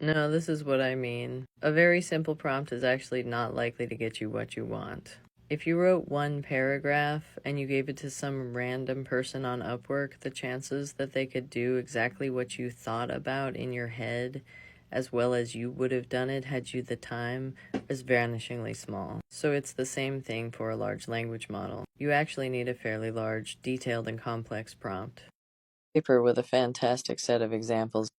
No, this is what I mean. A very simple prompt is actually not likely to get you what you want. If you wrote one paragraph and you gave it to some random person on Upwork, the chances that they could do exactly what you thought about in your head, as well as you would have done it had you the time, is vanishingly small. So it's the same thing for a large language model. You actually need a fairly large, detailed, and complex prompt. Paper with a fantastic set of examples.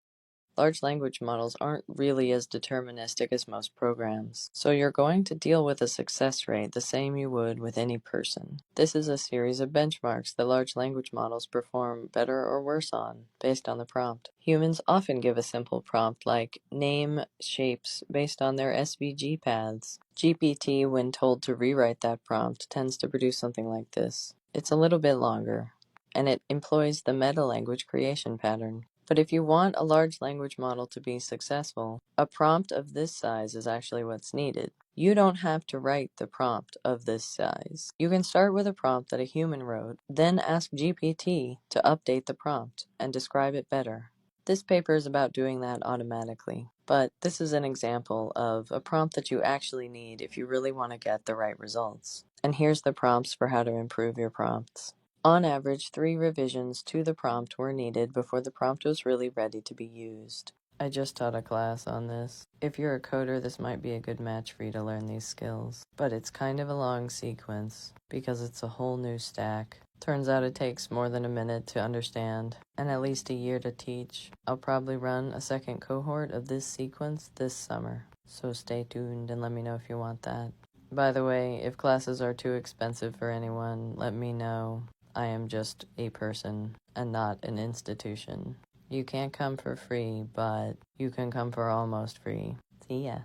Large language models aren't really as deterministic as most programs, so you're going to deal with a success rate the same you would with any person. This is a series of benchmarks that large language models perform better or worse on, based on the prompt. Humans often give a simple prompt like name shapes based on their SVG paths. GPT, when told to rewrite that prompt, tends to produce something like this. It's a little bit longer, and it employs the meta-language creation pattern. But if you want a large language model to be successful, a prompt of this size is actually what's needed. You don't have to write the prompt of this size. You can start with a prompt that a human wrote, then ask GPT to update the prompt and describe it better. This paper is about doing that automatically, but this is an example of a prompt that you actually need if you really want to get the right results. And here's the prompts for how to improve your prompts. On average, 3 revisions to the prompt were needed before the prompt was really ready to be used. I just taught a class on this. If you're a coder, this might be a good match for you to learn these skills. But it's kind of a long sequence, because it's a whole new stack. Turns out it takes more than a minute to understand, and at least a year to teach. I'll probably run a second cohort of this sequence this summer. So stay tuned and let me know if you want that. By the way, if classes are too expensive for anyone, let me know. I am just a person and not an institution. You can't come for free, but you can come for almost free. See ya.